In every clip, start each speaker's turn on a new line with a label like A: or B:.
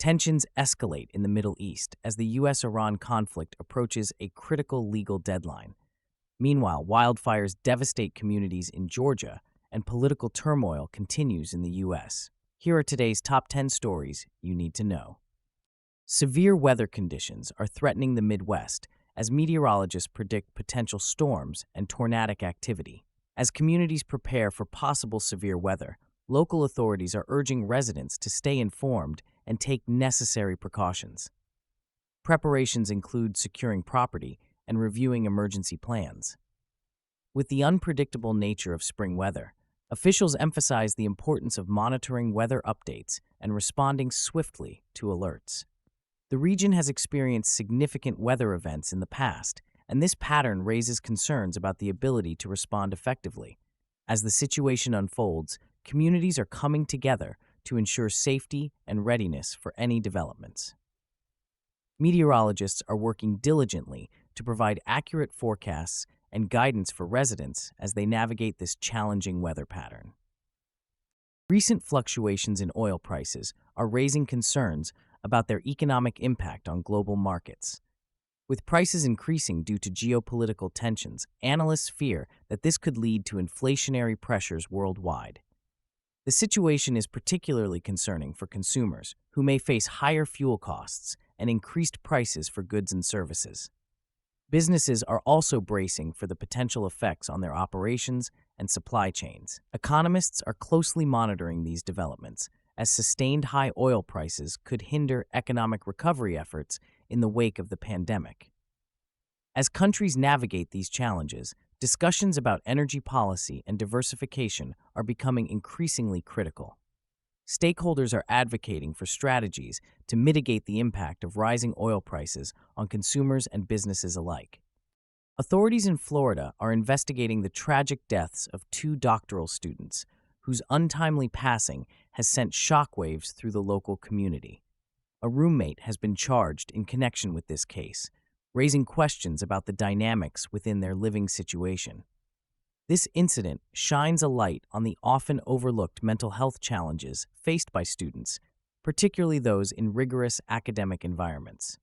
A: Tensions escalate in the Middle East as the U.S.-Iran conflict approaches a critical legal deadline. Meanwhile, wildfires devastate communities in Georgia, and political turmoil continues in the U.S. Here are today's top 10 stories you need to know. Severe weather conditions are threatening the Midwest as meteorologists predict potential storms and tornadic activity. As communities prepare for possible severe weather, local authorities are urging residents to stay informed and take necessary precautions. Preparations include securing property and reviewing emergency plans. With the unpredictable nature of spring weather, officials emphasize the importance of monitoring weather updates and responding swiftly to alerts. The region has experienced significant weather events in the past, and this pattern raises concerns about the ability to respond effectively. As the situation unfolds, communities are coming together to ensure safety and readiness for any developments. Meteorologists are working diligently to provide accurate forecasts and guidance for residents as they navigate this challenging weather pattern. Recent fluctuations in oil prices are raising concerns about their economic impact on global markets. With prices increasing due to geopolitical tensions, analysts fear that this could lead to inflationary pressures worldwide. The situation is particularly concerning for consumers who may face higher fuel costs and increased prices for goods and services. Businesses are also bracing for the potential effects on their operations and supply chains. Economists are closely monitoring these developments, as sustained high oil prices could hinder economic recovery efforts in the wake of the pandemic. As countries navigate these challenges, discussions about energy policy and diversification are becoming increasingly critical. Stakeholders are advocating for strategies to mitigate the impact of rising oil prices on consumers and businesses alike. Authorities in Florida are investigating the tragic deaths of two doctoral students, whose untimely passing has sent shockwaves through the local community. A roommate has been charged in connection with this case, raising questions about the dynamics within their living situation. This incident shines a light on the often overlooked mental health challenges faced by students, particularly those in rigorous academic environments.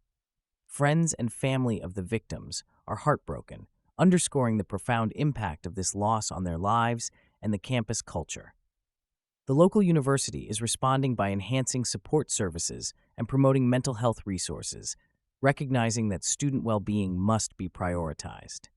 A: Friends and family of the victims are heartbroken, underscoring the profound impact of this loss on their lives and the campus culture. The local university is responding by enhancing support services and promoting mental health resources, recognizing that student well-being must be prioritized.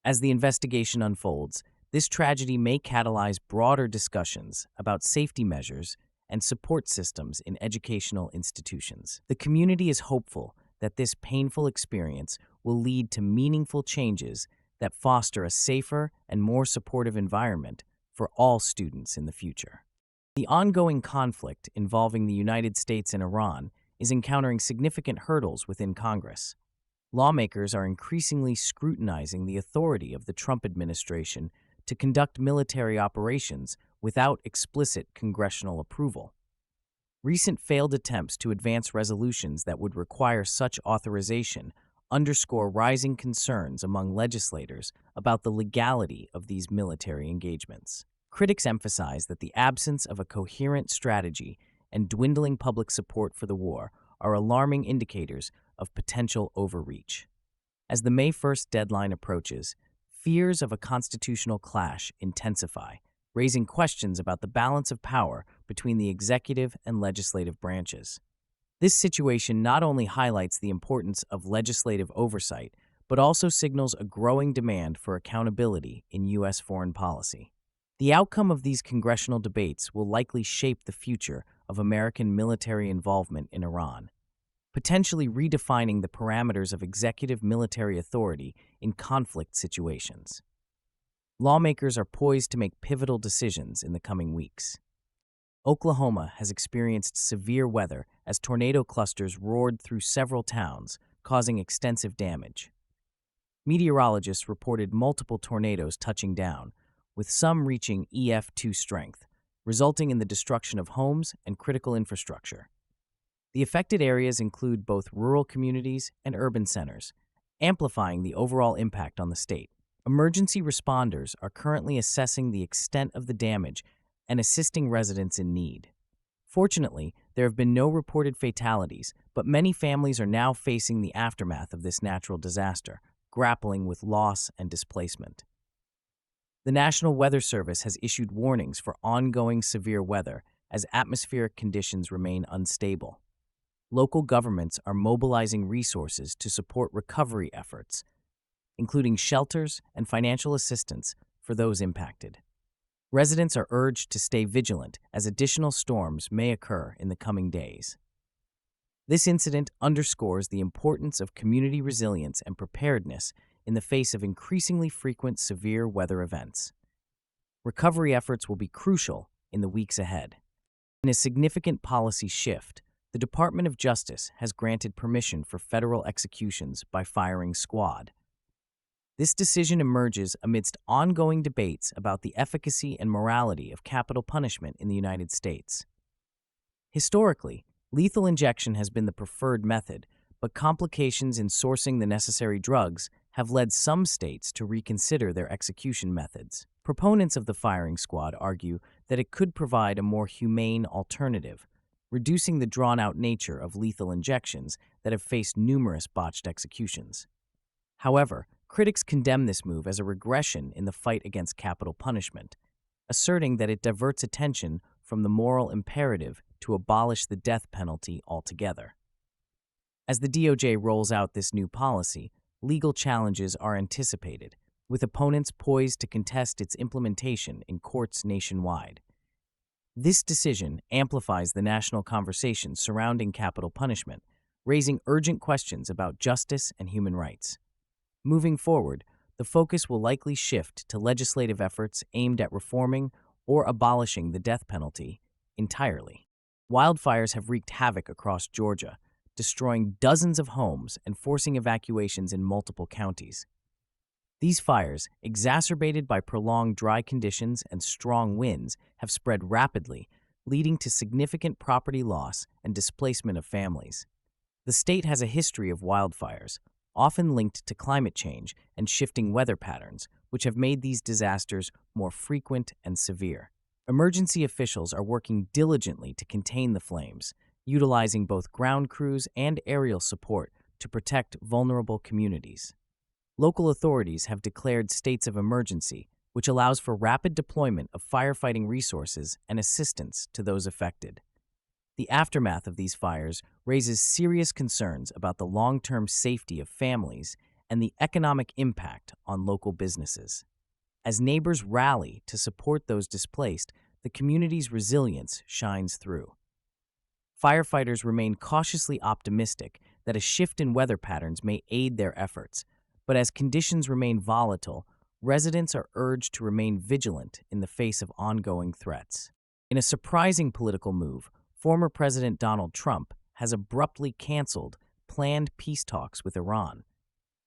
A: As the investigation unfolds, this tragedy may catalyze broader discussions about safety measures and support systems in educational institutions. The community is hopeful that this painful experience will lead to meaningful changes that foster a safer and more supportive environment for all students in the future. The ongoing conflict involving the United States and Iran is encountering significant hurdles within Congress. Lawmakers are increasingly scrutinizing the authority of the Trump administration to conduct military operations without explicit congressional approval. Recent failed attempts to advance resolutions that would require such authorization underscore rising concerns among legislators about the legality of these military engagements. Critics emphasize that the absence of a coherent strategy and dwindling public support for the war are alarming indicators of potential overreach. As the May 1st deadline approaches, fears of a constitutional clash intensify, raising questions about the balance of power between the executive and legislative branches. This situation not only highlights the importance of legislative oversight, but also signals a growing demand for accountability in U.S. foreign policy. The outcome of these congressional debates will likely shape the future of American military involvement in Iran, potentially redefining the parameters of executive military authority in conflict situations. Lawmakers are poised to make pivotal decisions in the coming weeks. Oklahoma has experienced severe weather as tornado clusters roared through several towns, causing extensive damage. Meteorologists reported multiple tornadoes touching down, with some reaching EF2 strength, resulting in the destruction of homes and critical infrastructure. The affected areas include both rural communities and urban centers, amplifying the overall impact on the state. Emergency responders are currently assessing the extent of the damage and assisting residents in need. Fortunately, there have been no reported fatalities, but many families are now facing the aftermath of this natural disaster, grappling with loss and displacement. The National Weather Service has issued warnings for ongoing severe weather as atmospheric conditions remain unstable. Local governments are mobilizing resources to support recovery efforts, including shelters and financial assistance for those impacted. Residents are urged to stay vigilant as additional storms may occur in the coming days. This incident underscores the importance of community resilience and preparedness in the face of increasingly frequent severe weather events. Recovery efforts will be crucial in the weeks ahead. In a significant policy shift, the Department of Justice has granted permission for federal executions by firing squad. This decision emerges amidst ongoing debates about the efficacy and morality of capital punishment in the United States. Historically, lethal injection has been the preferred method, but complications in sourcing the necessary drugs have led some states to reconsider their execution methods. Proponents of the firing squad argue that it could provide a more humane alternative, reducing the drawn-out nature of lethal injections that have faced numerous botched executions. However, critics condemn this move as a regression in the fight against capital punishment, asserting that it diverts attention from the moral imperative to abolish the death penalty altogether. As the DOJ rolls out this new policy, legal challenges are anticipated, with opponents poised to contest its implementation in courts nationwide. This decision amplifies the national conversation surrounding capital punishment, raising urgent questions about justice and human rights. Moving forward, the focus will likely shift to legislative efforts aimed at reforming or abolishing the death penalty entirely. Wildfires have wreaked havoc across Georgia, destroying dozens of homes and forcing evacuations in multiple counties. These fires, exacerbated by prolonged dry conditions and strong winds, have spread rapidly, leading to significant property loss and displacement of families. The state has a history of wildfires, often linked to climate change and shifting weather patterns, which have made these disasters more frequent and severe. Emergency officials are working diligently to contain the flames, utilizing both ground crews and aerial support to protect vulnerable communities. Local authorities have declared states of emergency, which allows for rapid deployment of firefighting resources and assistance to those affected. The aftermath of these fires raises serious concerns about the long-term safety of families and the economic impact on local businesses. As neighbors rally to support those displaced, the community's resilience shines through. Firefighters remain cautiously optimistic that a shift in weather patterns may aid their efforts, but as conditions remain volatile, residents are urged to remain vigilant in the face of ongoing threats. In a surprising political move, former President Donald Trump has abruptly canceled planned peace talks with Iran.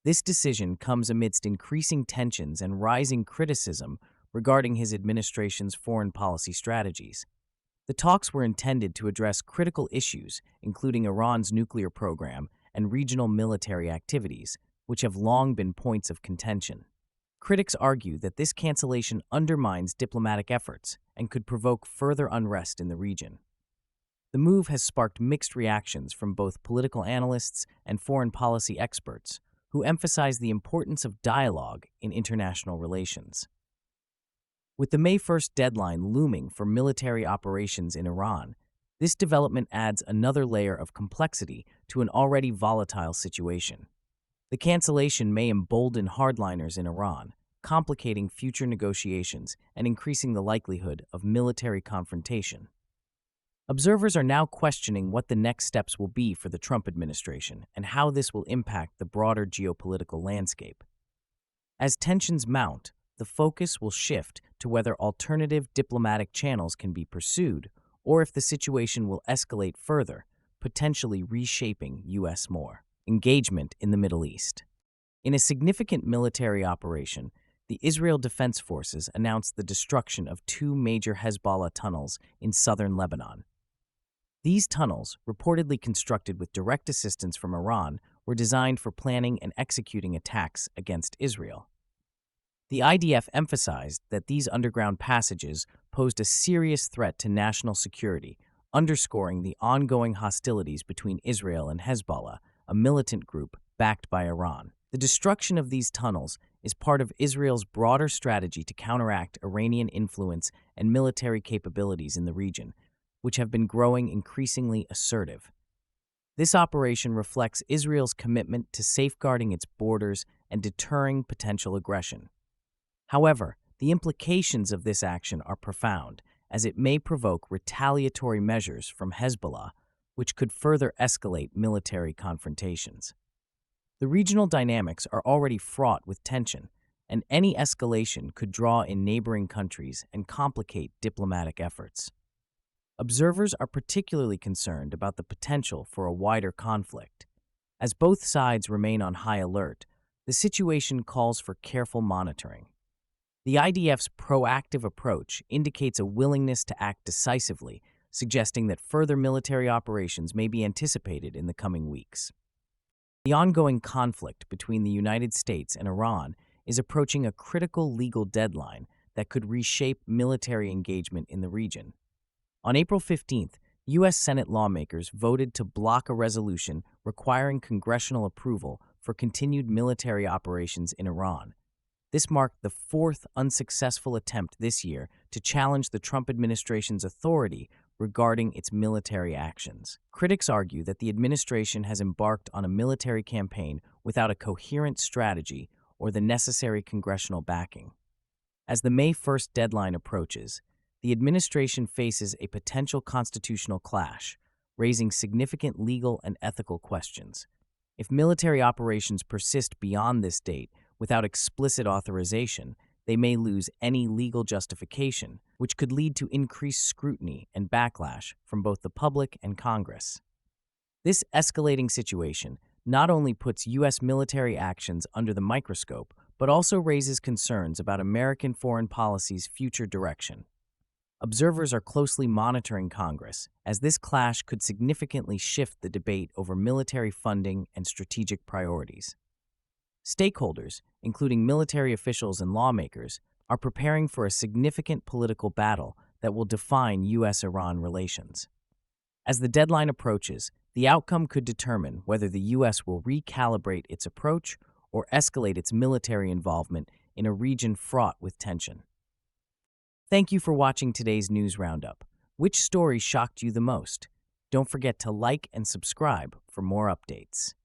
A: This decision comes amidst increasing tensions and rising criticism regarding his administration's foreign policy strategies. The talks were intended to address critical issues, including Iran's nuclear program and regional military activities, which have long been points of contention. Critics argue that this cancellation undermines diplomatic efforts and could provoke further unrest in the region. The move has sparked mixed reactions from both political analysts and foreign policy experts, who emphasize the importance of dialogue in international relations. With the May 1st deadline looming for military operations in Iran, this development adds another layer of complexity to an already volatile situation. The cancellation may embolden hardliners in Iran, complicating future negotiations and increasing the likelihood of military confrontation. Observers are now questioning what the next steps will be for the Trump administration and how this will impact the broader geopolitical landscape. As tensions mount, the focus will shift to whether alternative diplomatic channels can be pursued or if the situation will escalate further, potentially reshaping U.S. engagement in the Middle East. In a significant military operation, the Israel Defense Forces announced the destruction of 2 major Hezbollah tunnels in southern Lebanon. These tunnels, reportedly constructed with direct assistance from Iran, were designed for planning and executing attacks against Israel. The IDF emphasized that these underground passages posed a serious threat to national security, underscoring the ongoing hostilities between Israel and Hezbollah, a militant group backed by Iran. The destruction of these tunnels is part of Israel's broader strategy to counteract Iranian influence and military capabilities in the region, which have been growing increasingly assertive. This operation reflects Israel's commitment to safeguarding its borders and deterring potential aggression. However, the implications of this action are profound, as it may provoke retaliatory measures from Hezbollah, which could further escalate military confrontations. The regional dynamics are already fraught with tension, and any escalation could draw in neighboring countries and complicate diplomatic efforts. Observers are particularly concerned about the potential for a wider conflict. As both sides remain on high alert, the situation calls for careful monitoring. The IDF's proactive approach indicates a willingness to act decisively, suggesting that further military operations may be anticipated in the coming weeks. The ongoing conflict between the United States and Iran is approaching a critical legal deadline that could reshape military engagement in the region. On April 15th, U.S. Senate lawmakers voted to block a resolution requiring congressional approval for continued military operations in Iran. This marked the fourth unsuccessful attempt this year to challenge the Trump administration's authority regarding its military actions. Critics argue that the administration has embarked on a military campaign without a coherent strategy or the necessary congressional backing. As the May 1st deadline approaches, the administration faces a potential constitutional clash, raising significant legal and ethical questions. If military operations persist beyond this date without explicit authorization, they may lose any legal justification, which could lead to increased scrutiny and backlash from both the public and Congress. This escalating situation not only puts U.S. military actions under the microscope, but also raises concerns about American foreign policy's future direction. Observers are closely monitoring Congress, as this clash could significantly shift the debate over military funding and strategic priorities. Stakeholders, including military officials and lawmakers, are preparing for a significant political battle that will define U.S.-Iran relations. As the deadline approaches, the outcome could determine whether the U.S. will recalibrate its approach or escalate its military involvement in a region fraught with tension. Thank you for watching today's News Roundup. Which story shocked you the most? Don't forget to like and subscribe for more updates.